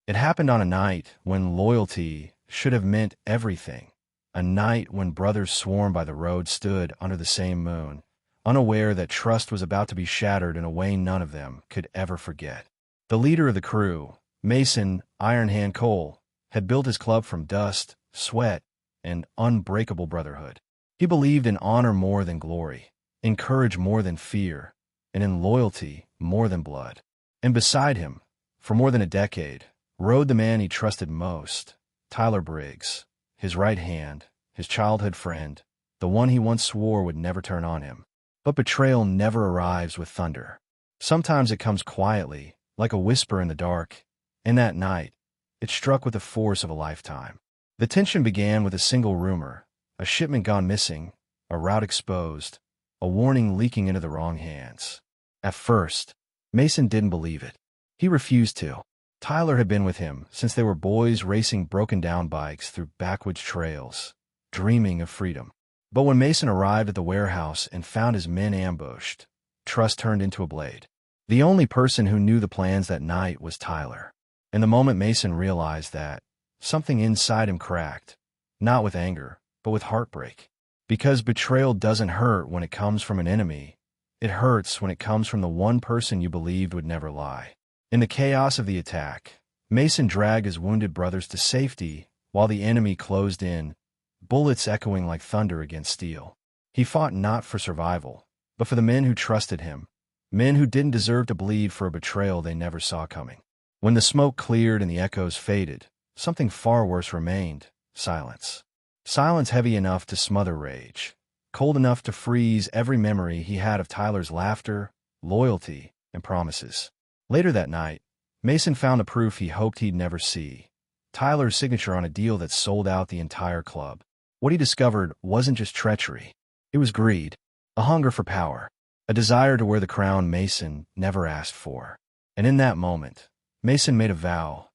It happened on a night when loyalty should have meant everything. A night when brothers sworn by the road stood under the same moon, unaware that trust was about to be shattered in a way none of them could ever forget. The leader of the crew, Mason Iron Hand Cole, had built his club from dust, sweat, and unbreakable brotherhood. He believed in honor more than glory, in courage more than fear, and in loyalty more than blood. And beside him, for more than a decade, rode the man he trusted most, Tyler Briggs, his right hand, his childhood friend, the one he once swore would never turn on him. But betrayal never arrives with thunder. Sometimes it comes quietly, like a whisper in the dark, and that night, it struck with the force of a lifetime. The tension began with a single rumor, a shipment gone missing, a route exposed, a warning leaking into the wrong hands. At first, Mason didn't believe it. He refused to. Tyler had been with him since they were boys racing broken-down bikes through backwoods trails, dreaming of freedom. But when Mason arrived at the warehouse and found his men ambushed, trust turned into a blade. The only person who knew the plans that night was Tyler. And the moment Mason realized that, something inside him cracked, not with anger, but with heartbreak. Because betrayal doesn't hurt when it comes from an enemy. It hurts when it comes from the one person you believed would never lie. In the chaos of the attack, Mason dragged his wounded brothers to safety while the enemy closed in, bullets echoing like thunder against steel. He fought not for survival, but for the men who trusted him, men who didn't deserve to bleed for a betrayal they never saw coming. When the smoke cleared and the echoes faded, something far worse remained: silence. Silence heavy enough to smother rage, cold enough to freeze every memory he had of Tyler's laughter, loyalty, and promises. Later that night, Mason found the proof he hoped he'd never see: Tyler's signature on a deal that sold out the entire club. What he discovered wasn't just treachery. It was greed, a hunger for power, a desire to wear the crown Mason never asked for. And in that moment, Mason made a vow,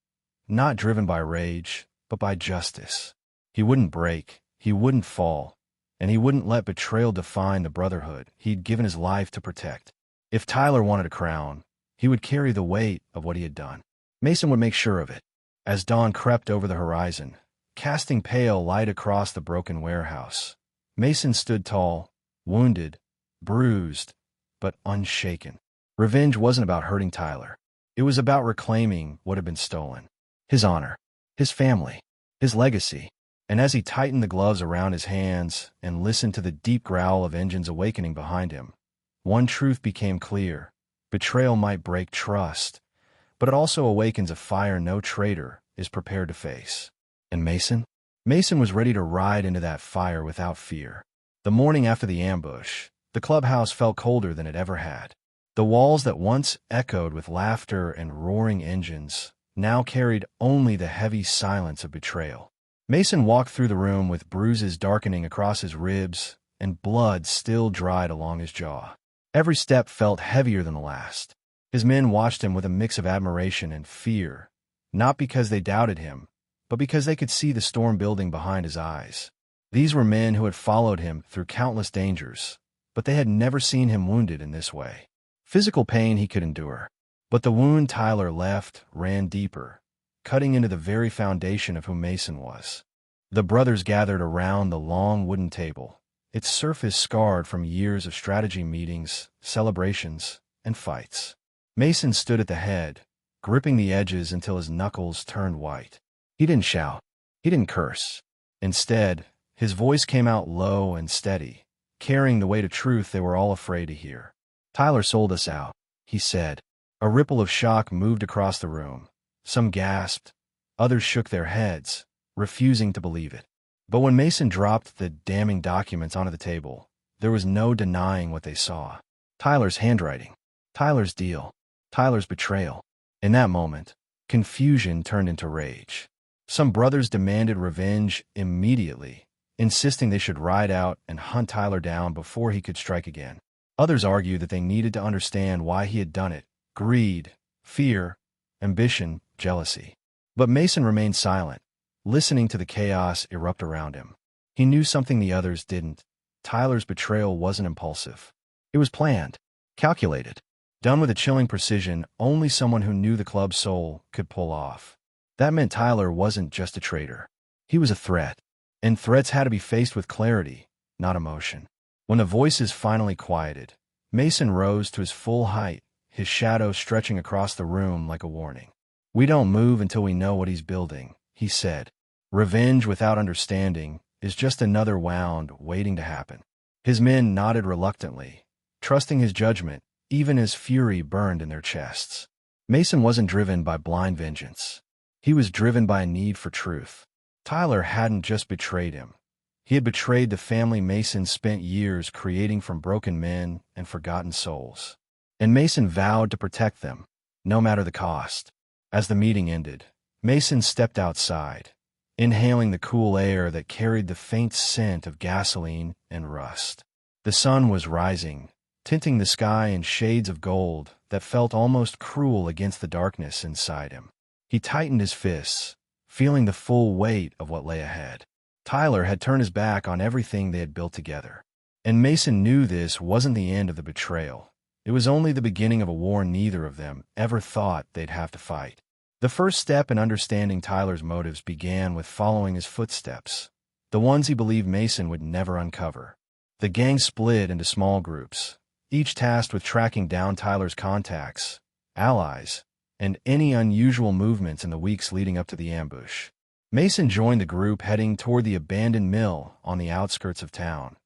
not driven by rage, but by justice. He wouldn't break, he wouldn't fall, and he wouldn't let betrayal define the brotherhood he'd given his life to protect. If Tyler wanted a crown, he would carry the weight of what he had done. Mason would make sure of it. As dawn crept over the horizon, casting pale light across the broken warehouse, Mason stood tall, wounded, bruised, but unshaken. Revenge wasn't about hurting Tyler. It was about reclaiming what had been stolen: his honor, his family, his legacy. And as he tightened the gloves around his hands and listened to the deep growl of engines awakening behind him, one truth became clear: betrayal might break trust, but it also awakens a fire no traitor is prepared to face. And Mason? Mason was ready to ride into that fire without fear. The morning after the ambush, the clubhouse felt colder than it ever had. The walls that once echoed with laughter and roaring engines now carried only the heavy silence of betrayal. Mason walked through the room with bruises darkening across his ribs and blood still dried along his jaw. Every step felt heavier than the last. His men watched him with a mix of admiration and fear, not because they doubted him, but because they could see the storm building behind his eyes. These were men who had followed him through countless dangers, but they had never seen him wounded in this way. Physical pain he could endure, but the wound Tyler left ran deeper, cutting into the very foundation of who Mason was. The brothers gathered around the long wooden table, its surface scarred from years of strategy meetings, celebrations, and fights. Mason stood at the head, gripping the edges until his knuckles turned white. He didn't shout. He didn't curse. Instead, his voice came out low and steady, carrying the weight of truth they were all afraid to hear. "Tyler sold us out," he said. A ripple of shock moved across the room. Some gasped, others shook their heads, refusing to believe it. But when Mason dropped the damning documents onto the table, there was no denying what they saw. Tyler's handwriting, Tyler's deal, Tyler's betrayal. In that moment, confusion turned into rage. Some brothers demanded revenge immediately, insisting they should ride out and hunt Tyler down before he could strike again. Others argued that they needed to understand why he had done it: greed, fear, ambition, jealousy. But Mason remained silent, listening to the chaos erupt around him. He knew something the others didn't. Tyler's betrayal wasn't impulsive. It was planned, calculated, done with a chilling precision only someone who knew the club's soul could pull off. That meant Tyler wasn't just a traitor. He was a threat. And threats had to be faced with clarity, not emotion. When the voices finally quieted, Mason rose to his full height, his shadow stretching across the room like a warning. "We don't move until we know what he's building," he said. "Revenge without understanding is just another wound waiting to happen." His men nodded reluctantly, trusting his judgment, even as fury burned in their chests. Mason wasn't driven by blind vengeance. He was driven by a need for truth. Tyler hadn't just betrayed him. He had betrayed the family Mason spent years creating from broken men and forgotten souls. And Mason vowed to protect them, no matter the cost. As the meeting ended, Mason stepped outside, inhaling the cool air that carried the faint scent of gasoline and rust. The sun was rising, tinting the sky in shades of gold that felt almost cruel against the darkness inside him. He tightened his fists, feeling the full weight of what lay ahead. Tyler had turned his back on everything they had built together. And Mason knew this wasn't the end of the betrayal. It was only the beginning of a war neither of them ever thought they'd have to fight. The first step in understanding Tyler's motives began with following his footsteps, the ones he believed Mason would never uncover. The gang split into small groups, each tasked with tracking down Tyler's contacts, allies, and any unusual movements in the weeks leading up to the ambush. Mason joined the group heading toward the abandoned mill on the outskirts of town,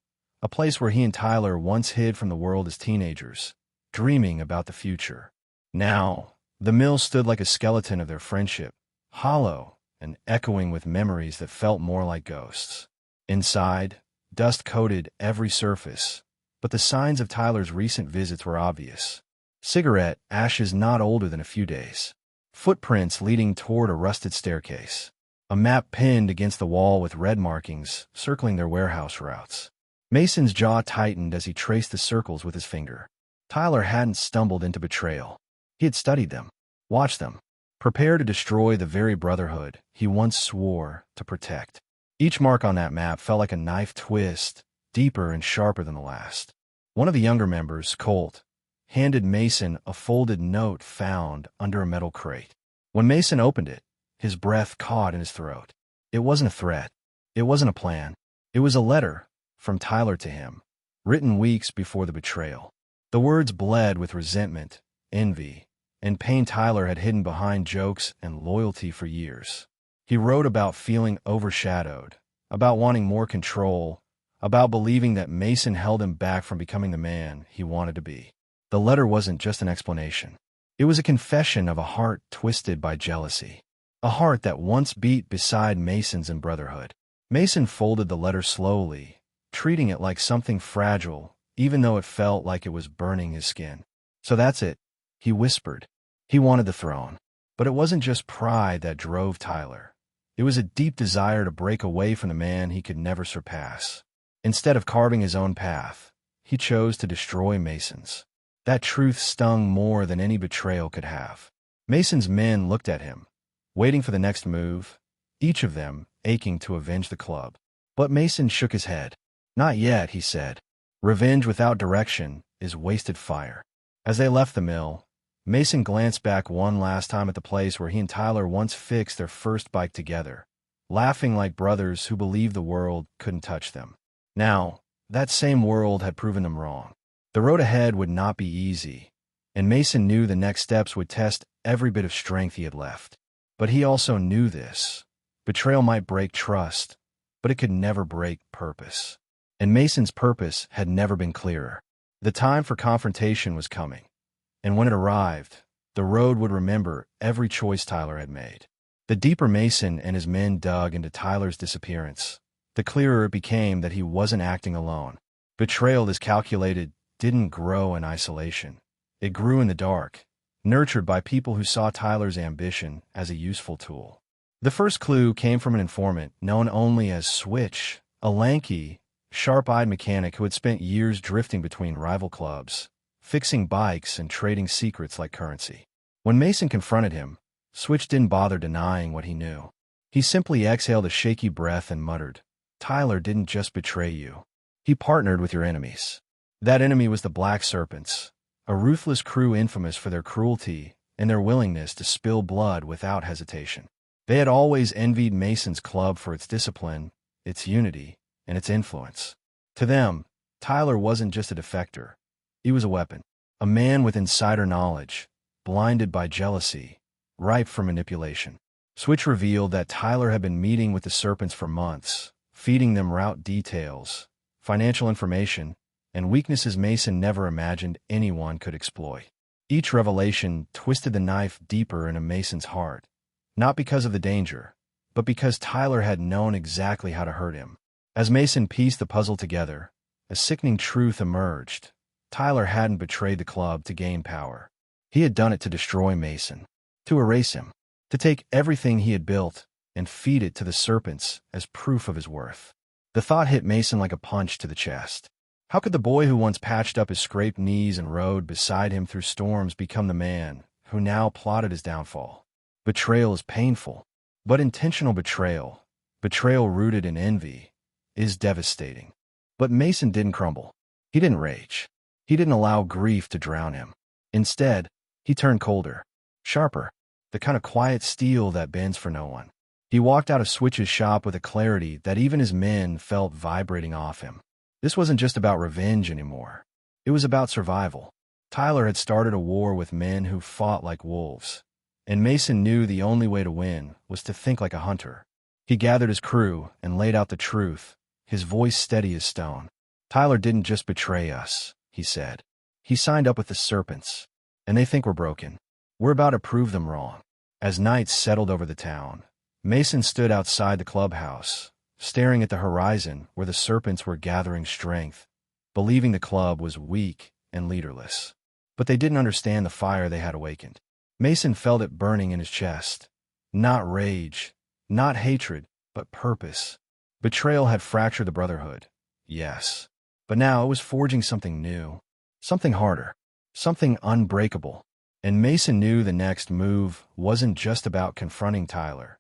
a place where he and Tyler once hid from the world as teenagers, dreaming about the future. Now, the mill stood like a skeleton of their friendship, hollow and echoing with memories that felt more like ghosts. Inside, dust coated every surface, but the signs of Tyler's recent visits were obvious. Cigarette ashes not older than a few days. Footprints leading toward a rusted staircase. A map pinned against the wall with red markings circling their warehouse routes. Mason's jaw tightened as he traced the circles with his finger. Tyler hadn't stumbled into betrayal. He had studied them, watched them, prepared to destroy the very brotherhood he once swore to protect. Each mark on that map felt like a knife twist, deeper and sharper than the last. One of the younger members, Colt, handed Mason a folded note found under a metal crate. When Mason opened it, his breath caught in his throat. It wasn't a threat. It wasn't a plan. It was a letter from Tyler to him, written weeks before the betrayal. The words bled with resentment, envy, and pain Tyler had hidden behind jokes and loyalty for years. He wrote about feeling overshadowed, about wanting more control, about believing that Mason held him back from becoming the man he wanted to be. The letter wasn't just an explanation. It was a confession of a heart twisted by jealousy. A heart that once beat beside Mason's in brotherhood. Mason folded the letter slowly, treating it like something fragile, even though it felt like it was burning his skin. "So that's it," he whispered. He wanted the throne. But it wasn't just pride that drove Tyler. It was a deep desire to break away from the man he could never surpass. Instead of carving his own path, he chose to destroy Mason's. That truth stung more than any betrayal could have. Mason's men looked at him, waiting for the next move, each of them aching to avenge the club. But Mason shook his head. "Not yet," he said. "Revenge without direction is wasted fire." As they left the mill, Mason glanced back one last time at the place where he and Tyler once fixed their first bike together, laughing like brothers who believed the world couldn't touch them. Now, that same world had proven them wrong. The road ahead would not be easy, and Mason knew the next steps would test every bit of strength he had left. But he also knew this. Betrayal might break trust, but it could never break purpose. And Mason's purpose had never been clearer. The time for confrontation was coming. And when it arrived, the road would remember every choice Tyler had made. The deeper Mason and his men dug into Tyler's disappearance, the clearer it became that he wasn't acting alone. Betrayal, as calculated, didn't grow in isolation. It grew in the dark, nurtured by people who saw Tyler's ambition as a useful tool. The first clue came from an informant known only as Switch, a lanky, sharp-eyed mechanic who had spent years drifting between rival clubs, fixing bikes and trading secrets like currency. When Mason confronted him, Switch didn't bother denying what he knew. He simply exhaled a shaky breath and muttered, "Tyler didn't just betray you. He partnered with your enemies." That enemy was the Black Serpents, a ruthless crew infamous for their cruelty and their willingness to spill blood without hesitation. They had always envied Mason's club for its discipline, its unity, and its influence. To them, Tyler wasn't just a defector. He was a weapon, a man with insider knowledge, blinded by jealousy, ripe for manipulation. Switch revealed that Tyler had been meeting with the Serpents for months, feeding them route details, financial information, and weaknesses Mason never imagined anyone could exploit. Each revelation twisted the knife deeper into Mason's heart, not because of the danger, but because Tyler had known exactly how to hurt him. As Mason pieced the puzzle together, a sickening truth emerged. Tyler hadn't betrayed the club to gain power. He had done it to destroy Mason, to erase him, to take everything he had built and feed it to the Serpents as proof of his worth. The thought hit Mason like a punch to the chest. How could the boy who once patched up his scraped knees and rode beside him through storms become the man who now plotted his downfall? Betrayal is painful, but intentional betrayal, betrayal rooted in envy, is devastating. But Mason didn't crumble. He didn't rage. He didn't allow grief to drown him. Instead, he turned colder, sharper, the kind of quiet steel that bends for no one. He walked out of Switch's shop with a clarity that even his men felt vibrating off him. This wasn't just about revenge anymore. It was about survival. Tyler had started a war with men who fought like wolves, and Mason knew the only way to win was to think like a hunter. He gathered his crew and laid out the truth, his voice steady as stone. Tyler didn't just betray us, he said. He signed up with the Serpents, and they think we're broken. We're about to prove them wrong. As night settled over the town, Mason stood outside the clubhouse, staring at the horizon where the Serpents were gathering strength, believing the club was weak and leaderless. But they didn't understand the fire they had awakened. Mason felt it burning in his chest. Not rage, not hatred, but purpose. Betrayal had fractured the Brotherhood, yes. But now it was forging something new, something harder, something unbreakable. And Mason knew the next move wasn't just about confronting Tyler.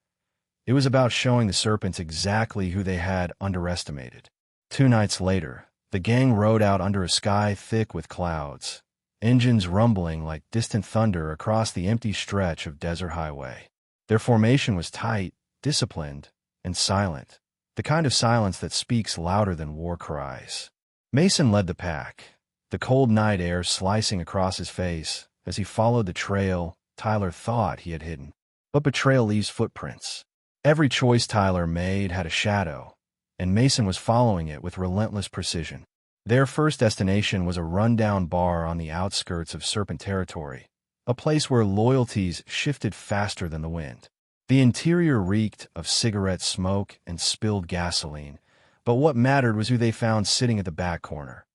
It was about showing the Serpents exactly who they had underestimated. 2 nights later, the gang rode out under a sky thick with clouds, engines rumbling like distant thunder across the empty stretch of desert highway. Their formation was tight, disciplined, and silent, the kind of silence that speaks louder than war cries. Mason led the pack, the cold night air slicing across his face as he followed the trail Tyler thought he had hidden. But betrayal leaves footprints. Every choice Tyler made had a shadow, and Mason was following it with relentless precision. Their first destination was a rundown bar on the outskirts of Serpent territory, a place where loyalties shifted faster than the wind. The interior reeked of cigarette smoke and spilled gasoline, but what mattered was who they found sitting at the back corner.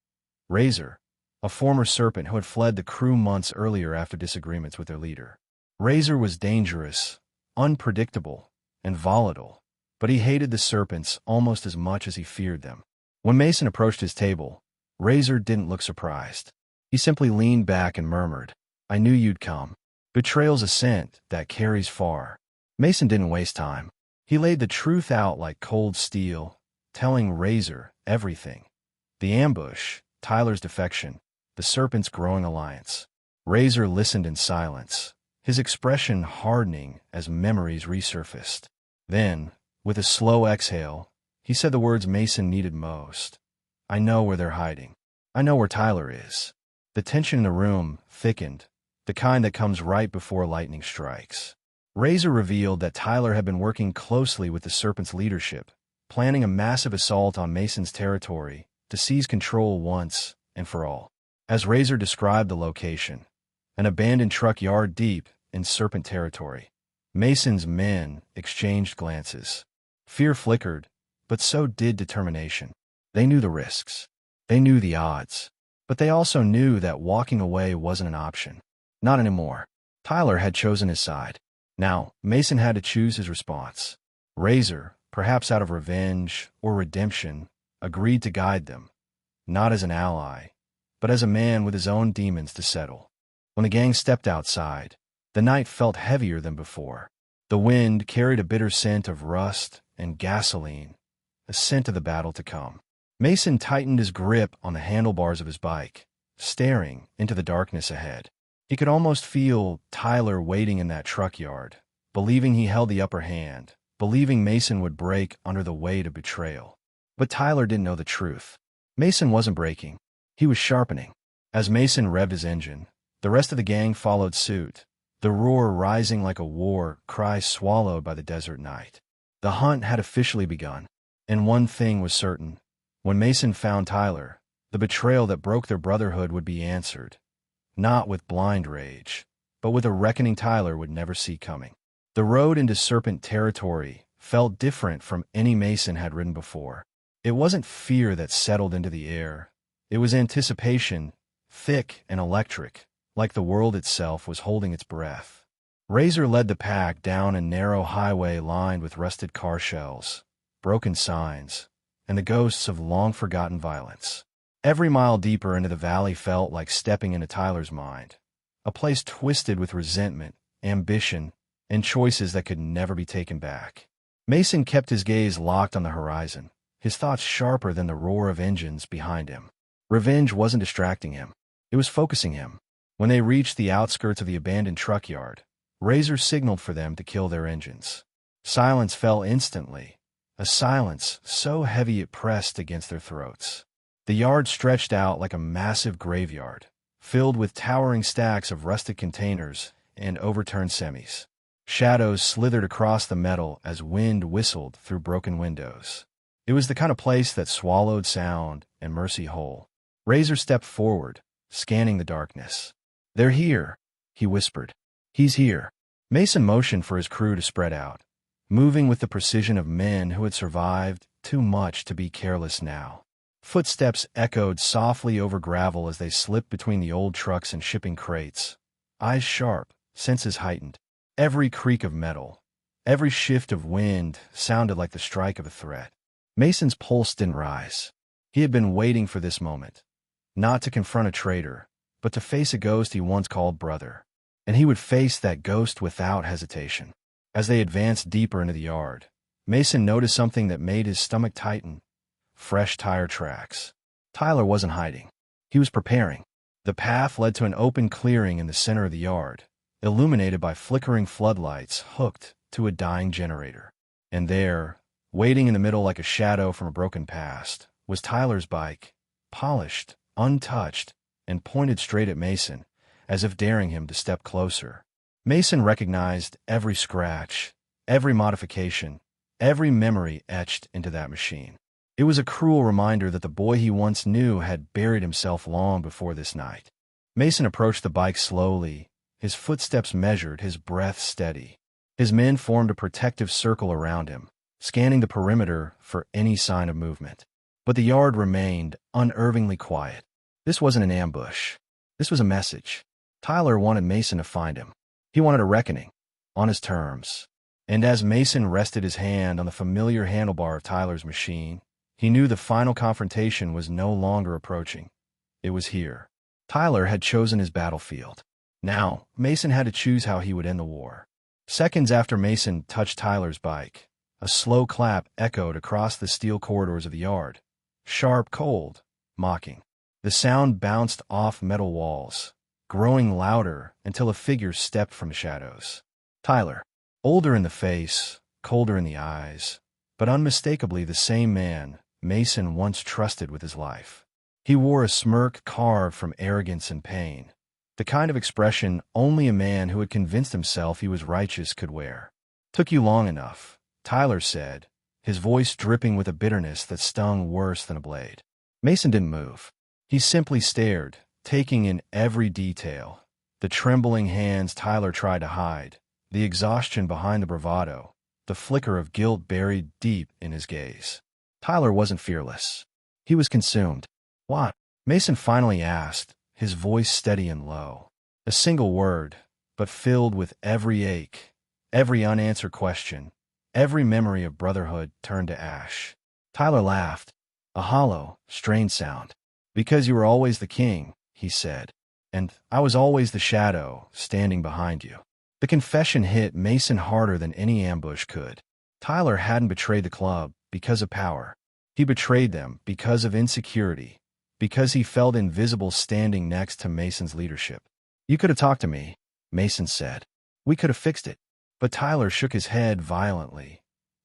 Razor, a former Serpent who had fled the crew months earlier after disagreements with their leader. Razor was dangerous, unpredictable, and volatile, but he hated the Serpents almost as much as he feared them. When Mason approached his table, Razor didn't look surprised. He simply leaned back and murmured, "I knew you'd come." Betrayal's a scent that carries far. Mason didn't waste time. He laid the truth out like cold steel, telling Razor everything. The ambush, Tyler's defection, the Serpents' growing alliance. Razor listened in silence, his expression hardening as memories resurfaced. Then, with a slow exhale, he said the words Mason needed most. "I know where they're hiding. I know where Tyler is." The tension in the room thickened, the kind that comes right before lightning strikes. Razor revealed that Tyler had been working closely with the Serpents' leadership, planning a massive assault on Mason's territory to seize control once and for all. As Razor described the location, an abandoned truck yard deep in Serpent territory, Mason's men exchanged glances. Fear flickered, but so did determination. They knew the risks. They knew the odds. But they also knew that walking away wasn't an option. Not anymore. Tyler had chosen his side. Now, Mason had to choose his response. Razor, perhaps out of revenge or redemption, agreed to guide them, not as an ally, but as a man with his own demons to settle. When the gang stepped outside, the night felt heavier than before. The wind carried a bitter scent of rust and gasoline, a scent of the battle to come. Mason tightened his grip on the handlebars of his bike, staring into the darkness ahead. He could almost feel Tyler waiting in that truck yard, believing he held the upper hand, believing Mason would break under the weight of betrayal. But Tyler didn't know the truth. Mason wasn't breaking. He was sharpening. As Mason revved his engine, the rest of the gang followed suit, the roar rising like a war cry swallowed by the desert night. The hunt had officially begun, and one thing was certain. When Mason found Tyler, the betrayal that broke their brotherhood would be answered, not with blind rage, but with a reckoning Tyler would never see coming. The road into Serpent territory felt different from any Mason had ridden before. It wasn't fear that settled into the air. It was anticipation, thick and electric, like the world itself was holding its breath. Razor led the pack down a narrow highway lined with rusted car shells, broken signs, and the ghosts of long-forgotten violence. Every mile deeper into the valley felt like stepping into Tyler's mind, a place twisted with resentment, ambition, and choices that could never be taken back. Mason kept his gaze locked on the horizon, his thoughts sharper than the roar of engines behind him. Revenge wasn't distracting him. It was focusing him. When they reached the outskirts of the abandoned truck yard, Razor signaled for them to kill their engines. Silence fell instantly, a silence so heavy it pressed against their throats. The yard stretched out like a massive graveyard, filled with towering stacks of rusted containers and overturned semis. Shadows slithered across the metal as wind whistled through broken windows. It was the kind of place that swallowed sound and mercy whole. Razor stepped forward, scanning the darkness. "They're here," he whispered. "He's here." Mason motioned for his crew to spread out, moving with the precision of men who had survived too much to be careless now. Footsteps echoed softly over gravel as they slipped between the old trucks and shipping crates, eyes sharp, senses heightened. Every creak of metal, every shift of wind sounded like the strike of a threat. Mason's pulse didn't rise. He had been waiting for this moment, not to confront a traitor, but to face a ghost he once called brother. And he would face that ghost without hesitation. As they advanced deeper into the yard, Mason noticed something that made his stomach tighten: fresh tire tracks. Tyler wasn't hiding. He was preparing. The path led to an open clearing in the center of the yard, illuminated by flickering floodlights hooked to a dying generator. And there, waiting in the middle like a shadow from a broken past, was Tyler's bike, polished, untouched, and pointed straight at Mason, as if daring him to step closer. Mason recognized every scratch, every modification, every memory etched into that machine. It was a cruel reminder that the boy he once knew had buried himself long before this night. Mason approached the bike slowly, his footsteps measured, his breath steady. His men formed a protective circle around him, scanning the perimeter for any sign of movement. But the yard remained unnervingly quiet. This wasn't an ambush. This was a message. Tyler wanted Mason to find him. He wanted a reckoning, on his terms. And as Mason rested his hand on the familiar handlebar of Tyler's machine, he knew the final confrontation was no longer approaching. It was here. Tyler had chosen his battlefield. Now, Mason had to choose how he would end the war. Seconds after Mason touched Tyler's bike, a slow clap echoed across the steel corridors of the yard. Sharp, cold, mocking. The sound bounced off metal walls, growing louder until a figure stepped from the shadows. Tyler, older in the face, colder in the eyes, but unmistakably the same man Mason once trusted with his life. He wore a smirk carved from arrogance and pain, the kind of expression only a man who had convinced himself he was righteous could wear. "Took you long enough," Tyler said, his voice dripping with a bitterness that stung worse than a blade. Mason didn't move. He simply stared, taking in every detail: the trembling hands Tyler tried to hide, the exhaustion behind the bravado, the flicker of guilt buried deep in his gaze. Tyler wasn't fearless. He was consumed. "What?" Mason finally asked, his voice steady and low. A single word, but filled with every ache, every unanswered question, every memory of brotherhood turned to ash. Tyler laughed, a hollow, strained sound. "Because you were always the king," he said, "and I was always the shadow standing behind you." The confession hit Mason harder than any ambush could. Tyler hadn't betrayed the club because of power. He betrayed them because of insecurity, because he felt invisible standing next to Mason's leadership. "You could have talked to me," Mason said. "We could have fixed it." But Tyler shook his head violently,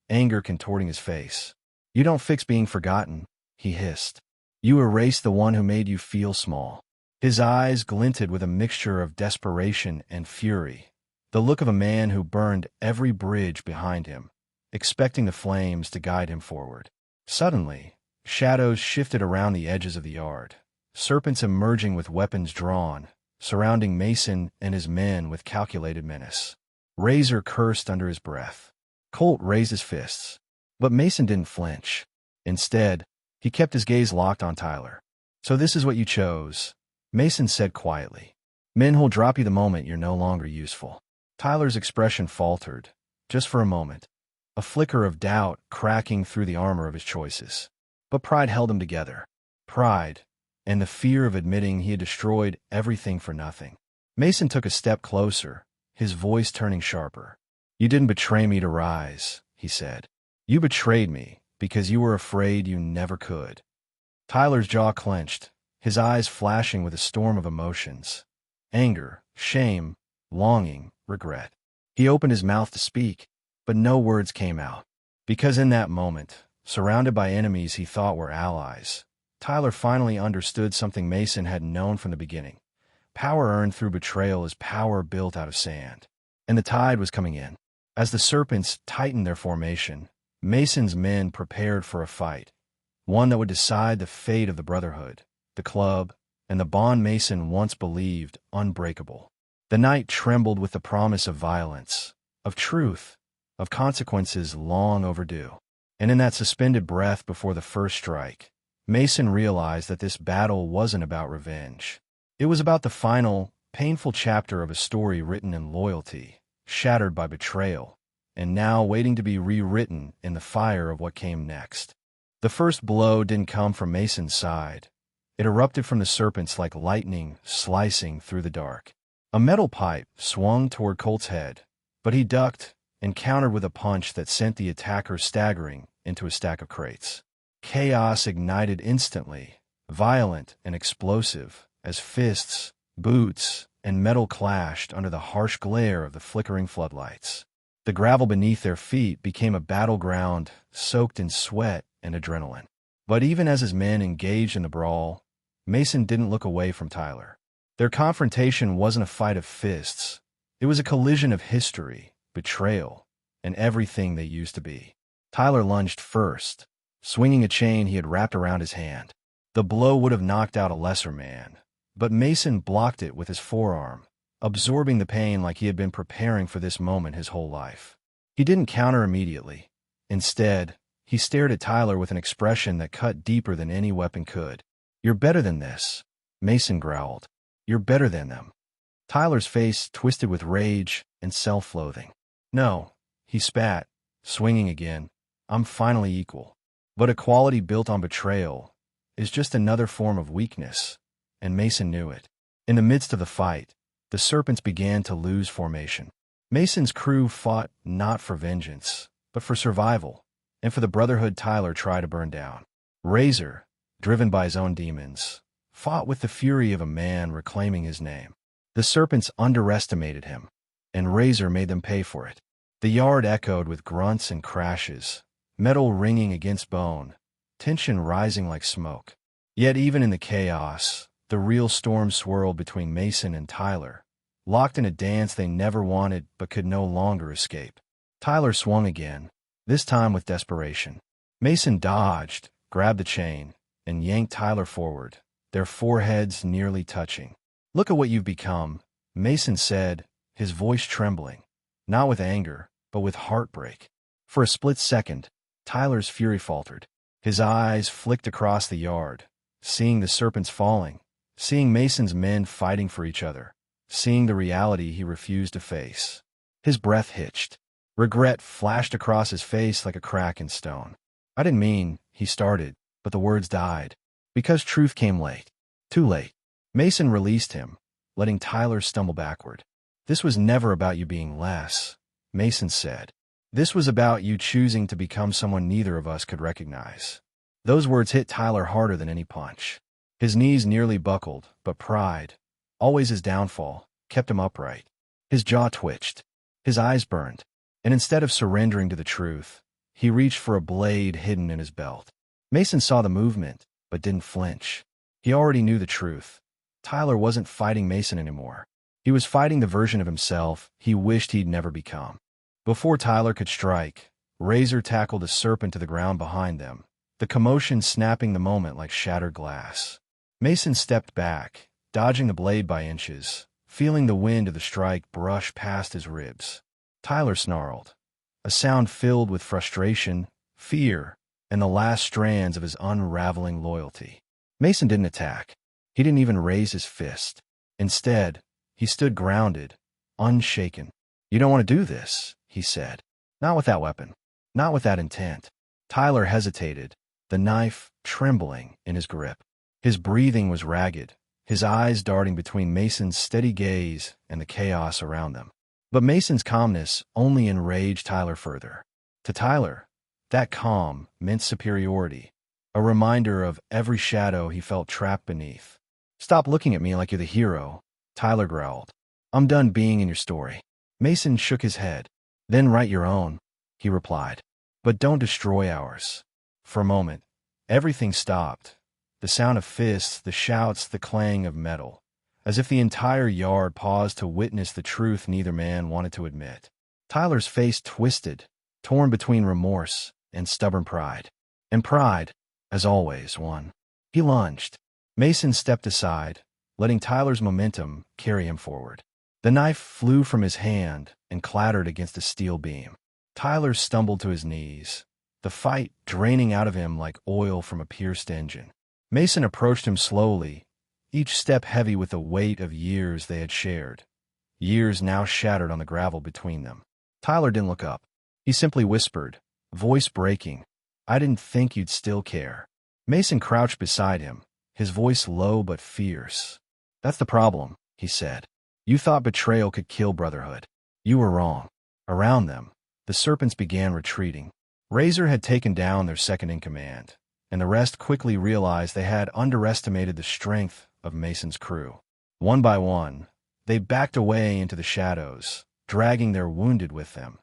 anger contorting his face. "You don't fix being forgotten," he hissed. "You erase the one who made you feel small." His eyes glinted with a mixture of desperation and fury, the look of a man who burned every bridge behind him, expecting the flames to guide him forward. Suddenly, shadows shifted around the edges of the yard, serpents emerging with weapons drawn, surrounding Mason and his men with calculated menace. Razor cursed under his breath. Colt raised his fists, but Mason didn't flinch. Instead, he kept his gaze locked on Tyler. "So this is what you chose," Mason said quietly. "Men who'll drop you the moment you're no longer useful." Tyler's expression faltered, just for a moment, a flicker of doubt cracking through the armor of his choices. But pride held him together. Pride, and the fear of admitting he had destroyed everything for nothing. Mason took a step closer, his voice turning sharper. "You didn't betray me to rise," he said. "You betrayed me because you were afraid you never could." Tyler's jaw clenched, his eyes flashing with a storm of emotions. Anger, shame, longing, regret. He opened his mouth to speak, but no words came out. Because in that moment, surrounded by enemies he thought were allies, Tyler finally understood something Mason had known from the beginning. Power earned through betrayal is power built out of sand. And the tide was coming in. As the serpents tightened their formation, Mason's men prepared for a fight, one that would decide the fate of the Brotherhood, the club, and the bond Mason once believed unbreakable. The night trembled with the promise of violence, of truth, of consequences long overdue. And in that suspended breath before the first strike, Mason realized that this battle wasn't about revenge. It was about the final, painful chapter of a story written in loyalty, shattered by betrayal, and now waiting to be rewritten in the fire of what came next. The first blow didn't come from Mason's side. It erupted from the serpents like lightning slicing through the dark. A metal pipe swung toward Colt's head, but he ducked and countered with a punch that sent the attacker staggering into a stack of crates. Chaos ignited instantly, violent and explosive, as fists, boots, and metal clashed under the harsh glare of the flickering floodlights. The gravel beneath their feet became a battleground soaked in sweat and adrenaline. But even as his men engaged in the brawl, Mason didn't look away from Tyler. Their confrontation wasn't a fight of fists. It was a collision of history, betrayal, and everything they used to be. Tyler lunged first, swinging a chain he had wrapped around his hand. The blow would have knocked out a lesser man, but Mason blocked it with his forearm, absorbing the pain like he had been preparing for this moment his whole life. He didn't counter immediately. Instead, he stared at Tyler with an expression that cut deeper than any weapon could. "You're better than this," Mason growled. "You're better than them." Tyler's face twisted with rage and self-loathing. "No," he spat, swinging again. "I'm finally equal." But equality built on betrayal is just another form of weakness, and Mason knew it. In the midst of the fight, the serpents began to lose formation. Mason's crew fought not for vengeance, but for survival, and for the Brotherhood Tyler tried to burn down. Razor, driven by his own demons, fought with the fury of a man reclaiming his name. The serpents underestimated him, and Razor made them pay for it. The yard echoed with grunts and crashes, metal ringing against bone, tension rising like smoke. Yet even in the chaos, the real storm swirled between Mason and Tyler, locked in a dance they never wanted but could no longer escape. Tyler swung again, this time with desperation. Mason dodged, grabbed the chain, and yanked Tyler forward, their foreheads nearly touching. "Look at what you've become," Mason said, his voice trembling, not with anger, but with heartbreak. For a split second, Tyler's fury faltered. His eyes flicked across the yard, seeing the serpents falling, seeing Mason's men fighting for each other, seeing the reality he refused to face. His breath hitched. Regret flashed across his face like a crack in stone. "I didn't mean," he started, but the words died. Because truth came late. Too late. Mason released him, letting Tyler stumble backward. "This was never about you being less," Mason said. "This was about you choosing to become someone neither of us could recognize." Those words hit Tyler harder than any punch. His knees nearly buckled, but pride, always his downfall, kept him upright. His jaw twitched. His eyes burned, and instead of surrendering to the truth, he reached for a blade hidden in his belt. Mason saw the movement, but didn't flinch. He already knew the truth. Tyler wasn't fighting Mason anymore. He was fighting the version of himself he wished he'd never become. Before Tyler could strike, Razor tackled a serpent to the ground behind them, the commotion snapping the moment like shattered glass. Mason stepped back, dodging the blade by inches, feeling the wind of the strike brush past his ribs. Tyler snarled, a sound filled with frustration, fear, and the last strands of his unraveling loyalty. Mason didn't attack. He didn't even raise his fist. Instead, he stood grounded, unshaken. "You don't want to do this," he said. "Not with that weapon. Not with that intent." Tyler hesitated, the knife trembling in his grip. His breathing was ragged, his eyes darting between Mason's steady gaze and the chaos around them. But Mason's calmness only enraged Tyler further. To Tyler, that calm meant superiority, a reminder of every shadow he felt trapped beneath. "Stop looking at me like you're the hero," Tyler growled. "I'm done being in your story." Mason shook his head. "Then write your own," he replied. "But don't destroy ours." For a moment, everything stopped. The sound of fists, the shouts, the clang of metal, as if the entire yard paused to witness the truth neither man wanted to admit. Tyler's face twisted, torn between remorse and stubborn pride. And pride, as always, won. He lunged. Mason stepped aside, letting Tyler's momentum carry him forward. The knife flew from his hand and clattered against a steel beam. Tyler stumbled to his knees, the fight draining out of him like oil from a pierced engine. Mason approached him slowly, each step heavy with the weight of years they had shared, years now shattered on the gravel between them. Tyler didn't look up. He simply whispered, voice breaking, "I didn't think you'd still care." Mason crouched beside him, his voice low but fierce. "That's the problem," he said. "You thought betrayal could kill brotherhood. You were wrong." Around them, the serpents began retreating. Razor had taken down their second-in-command, and the rest quickly realized they had underestimated the strength of Mason's crew. One by one, they backed away into the shadows, dragging their wounded with them,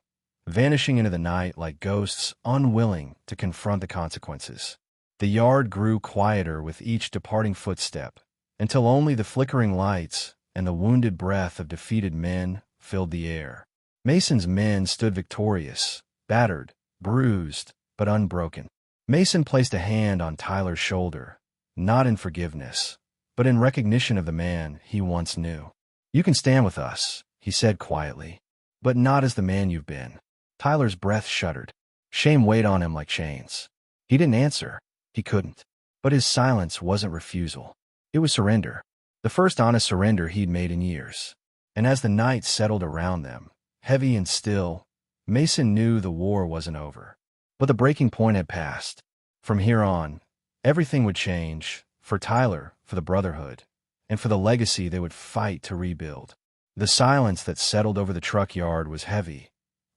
vanishing into the night like ghosts unwilling to confront the consequences. The yard grew quieter with each departing footstep, until only the flickering lights and the wounded breath of defeated men filled the air. Mason's men stood victorious, battered, bruised, but unbroken. Mason placed a hand on Tyler's shoulder, not in forgiveness, but in recognition of the man he once knew. "You can stand with us," he said quietly, "but not as the man you've been." Tyler's breath shuddered. Shame weighed on him like chains. He didn't answer. He couldn't. But his silence wasn't refusal. It was surrender. The first honest surrender he'd made in years. And as the night settled around them, heavy and still, Mason knew the war wasn't over. But the breaking point had passed. From here on, everything would change, for Tyler, for the Brotherhood, and for the legacy they would fight to rebuild. The silence that settled over the truck yard was heavy,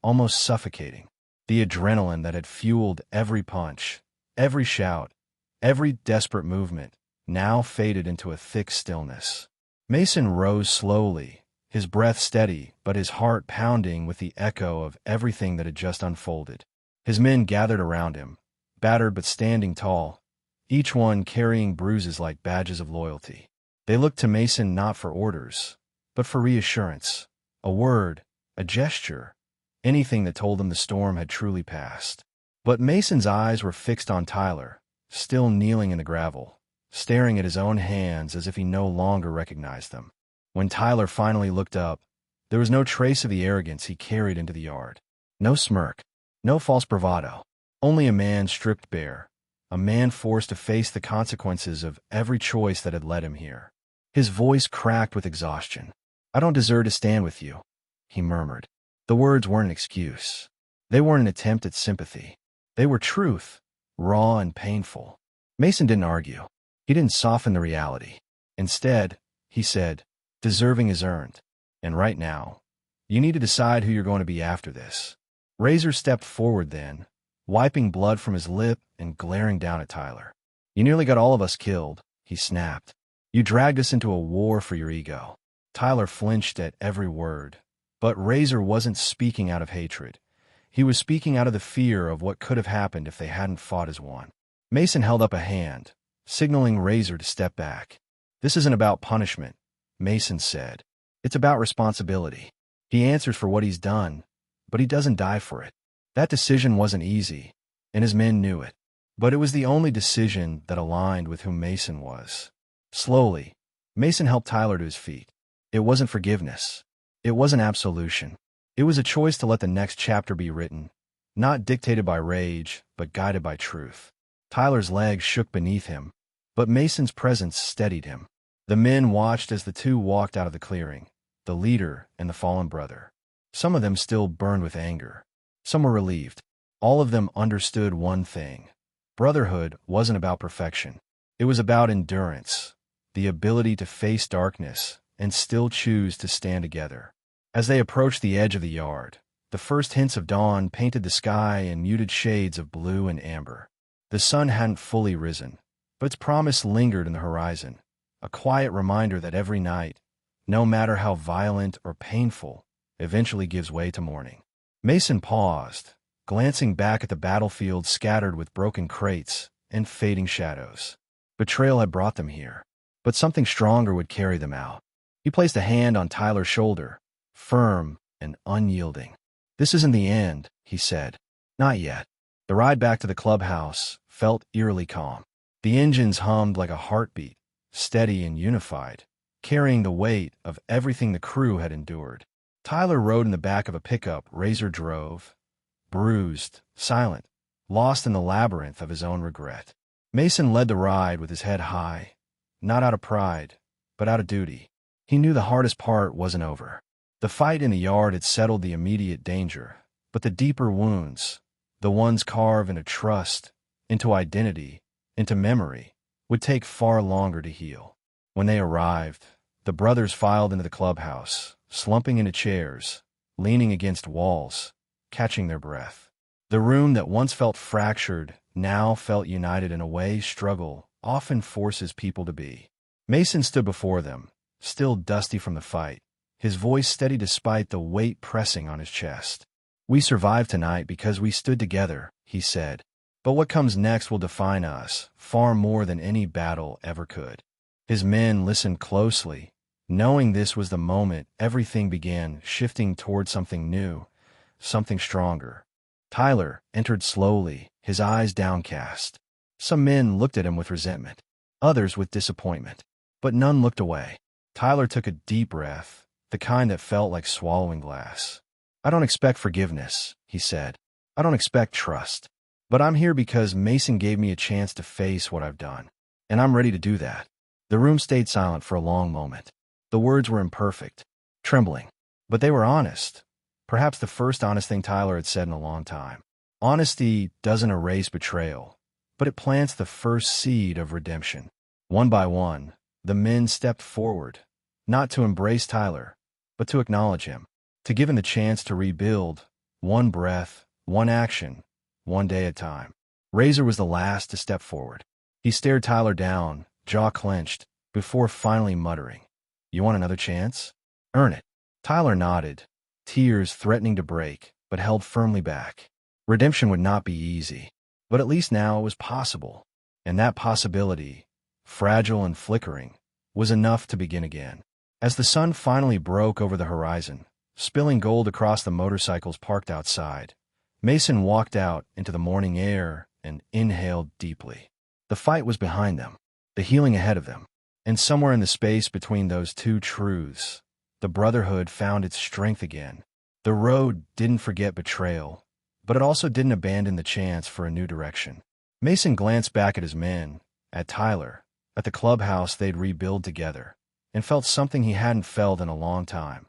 almost suffocating. The adrenaline that had fueled every punch, every shout, every desperate movement, now faded into a thick stillness. Mason rose slowly, his breath steady, but his heart pounding with the echo of everything that had just unfolded. His men gathered around him, battered but standing tall, each one carrying bruises like badges of loyalty. They looked to Mason not for orders, but for reassurance, a word, a gesture, anything that told them the storm had truly passed. But Mason's eyes were fixed on Tyler, still kneeling in the gravel, staring at his own hands as if he no longer recognized them. When Tyler finally looked up, there was no trace of the arrogance he carried into the yard. No smirk, no false bravado, only a man stripped bare, a man forced to face the consequences of every choice that had led him here. His voice cracked with exhaustion. "I don't deserve to stand with you," he murmured. The words weren't an excuse. They weren't an attempt at sympathy. They were truth, raw and painful. Mason didn't argue. He didn't soften the reality. Instead, he said, "Deserving is earned. And right now, you need to decide who you're going to be after this." Razor stepped forward then, wiping blood from his lip and glaring down at Tyler. "You nearly got all of us killed," he snapped. "You dragged us into a war for your ego." Tyler flinched at every word, But Razor wasn't speaking out of hatred. He was speaking out of the fear of what could have happened if they hadn't fought as one. Mason held up a hand, signaling Razor to step back. "This isn't about punishment," Mason said. "It's about responsibility. He answers for what he's done, but he doesn't die for it." That decision wasn't easy, and his men knew it. But it was the only decision that aligned with who Mason was. Slowly, Mason helped Tyler to his feet. It wasn't forgiveness. It wasn't absolution. It was a choice to let the next chapter be written, not dictated by rage, but guided by truth. Tyler's legs shook beneath him, but Mason's presence steadied him. The men watched as the two walked out of the clearing, the leader and the fallen brother. Some of them still burned with anger. Some were relieved. All of them understood one thing. Brotherhood wasn't about perfection. It was about endurance, the ability to face darkness and still choose to stand together. As they approached the edge of the yard, the first hints of dawn painted the sky in muted shades of blue and amber. The sun hadn't fully risen, but its promise lingered in the horizon, a quiet reminder that every night, no matter how violent or painful, eventually gives way to morning. Mason paused, glancing back at the battlefield scattered with broken crates and fading shadows. Betrayal had brought them here, but something stronger would carry them out. He placed a hand on Tyler's shoulder, firm and unyielding. "This isn't the end," he said. "Not yet." The ride back to the clubhouse felt eerily calm. The engines hummed like a heartbeat, steady and unified, carrying the weight of everything the crew had endured. Tyler rode in the back of a pickup Razor drove, bruised, silent, lost in the labyrinth of his own regret. Mason led the ride with his head high, not out of pride, but out of duty. He knew the hardest part wasn't over. The fight in the yard had settled the immediate danger, but the deeper wounds, the ones carved into trust, into identity, into memory, would take far longer to heal. When they arrived, the brothers filed into the clubhouse, slumping into chairs, leaning against walls, catching their breath. The room that once felt fractured now felt united in a way struggle often forces people to be. Mason stood before them, still dusty from the fight, his voice steady despite the weight pressing on his chest. "We survived tonight because we stood together," he said. "But what comes next will define us far more than any battle ever could." His men listened closely, knowing this was the moment everything began shifting toward something new, something stronger. Tyler entered slowly, his eyes downcast. Some men looked at him with resentment, others with disappointment, but none looked away. Tyler took a deep breath, the kind that felt like swallowing glass. "I don't expect forgiveness," he said. "I don't expect trust. But I'm here because Mason gave me a chance to face what I've done, and I'm ready to do that." The room stayed silent for a long moment. The words were imperfect, trembling, but they were honest. Perhaps the first honest thing Tyler had said in a long time. Honesty doesn't erase betrayal, but it plants the first seed of redemption. One by one, the men stepped forward, not to embrace Tyler, but to acknowledge him, to give him the chance to rebuild, one breath, one action, one day at a time. Razor was the last to step forward. He stared Tyler down, jaw clenched, before finally muttering, "You want another chance? Earn it." Tyler nodded, tears threatening to break, but held firmly back. Redemption would not be easy, but at least now it was possible, and that possibility, fragile and flickering, was enough to begin again. As the sun finally broke over the horizon, spilling gold across the motorcycles parked outside, Mason walked out into the morning air and inhaled deeply. The fight was behind them, the healing ahead of them, and somewhere in the space between those two truths, the brotherhood found its strength again. The road didn't forget betrayal, but it also didn't abandon the chance for a new direction. Mason glanced back at his men, at Tyler, at the clubhouse they'd rebuild together, and felt something he hadn't felt in a long time.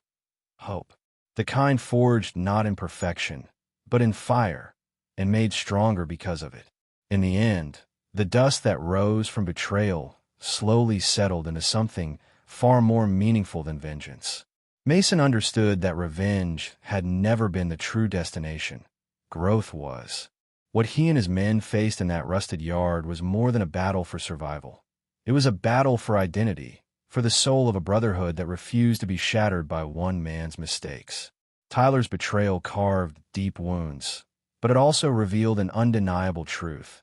Hope. The kind forged not in perfection, but in fire, and made stronger because of it. In the end, the dust that rose from betrayal slowly settled into something far more meaningful than vengeance. Mason understood that revenge had never been the true destination. Growth was. What he and his men faced in that rusted yard was more than a battle for survival. It was a battle for identity, for the soul of a brotherhood that refused to be shattered by one man's mistakes. Tyler's betrayal carved deep wounds, but it also revealed an undeniable truth.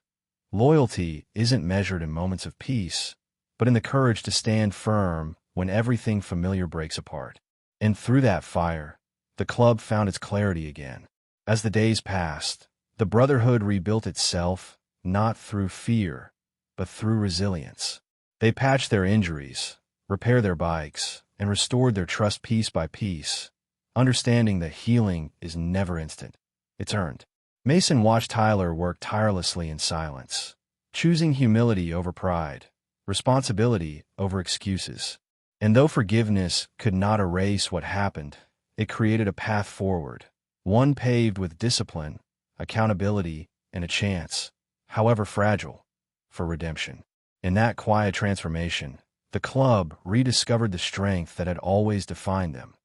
Loyalty isn't measured in moments of peace, but in the courage to stand firm when everything familiar breaks apart. And through that fire, the club found its clarity again. As the days passed, the Brotherhood rebuilt itself, not through fear, but through resilience. They patched their injuries, repaired their bikes, and restored their trust piece by piece, understanding that healing is never instant. It's earned. Mason watched Tyler work tirelessly in silence, choosing humility over pride, responsibility over excuses. And though forgiveness could not erase what happened, it created a path forward, one paved with discipline, accountability, and a chance, however fragile, for redemption. In that quiet transformation, the club rediscovered the strength that had always defined them.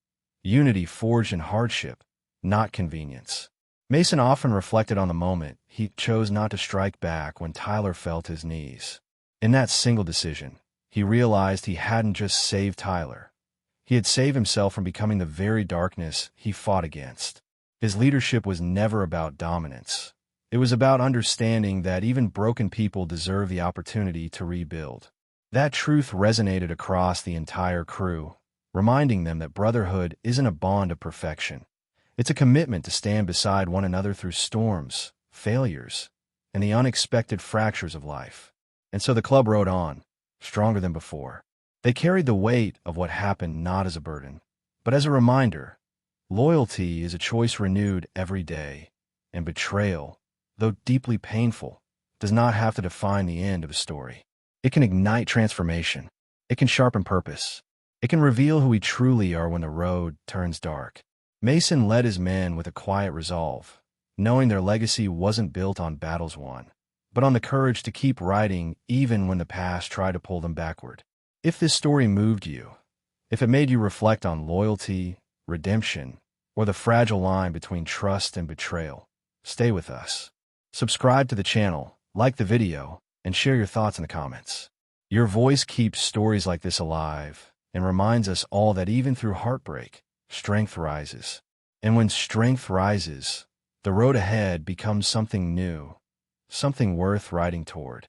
Unity forged in hardship, not convenience. Mason often reflected on the moment he chose not to strike back when Tyler fell to his knees. In that single decision, he realized he hadn't just saved Tyler. He had saved himself from becoming the very darkness he fought against. His leadership was never about dominance. It was about understanding that even broken people deserve the opportunity to rebuild. That truth resonated across the entire crew, reminding them that brotherhood isn't a bond of perfection. It's a commitment to stand beside one another through storms, failures, and the unexpected fractures of life. And so the club rode on, stronger than before. They carried the weight of what happened not as a burden, but as a reminder. Loyalty is a choice renewed every day, and betrayal, though deeply painful, does not have to define the end of a story. It can ignite transformation. It can sharpen purpose. It can reveal who we truly are when the road turns dark. Mason led his men with a quiet resolve, knowing their legacy wasn't built on battles won, but on the courage to keep riding even when the past tried to pull them backward. If this story moved you, if it made you reflect on loyalty, redemption, or the fragile line between trust and betrayal, stay with us. Subscribe to the channel, like the video, and share your thoughts in the comments. Your voice keeps stories like this alive and reminds us all that even through heartbreak, strength rises. And when strength rises, the road ahead becomes something new, something worth riding toward.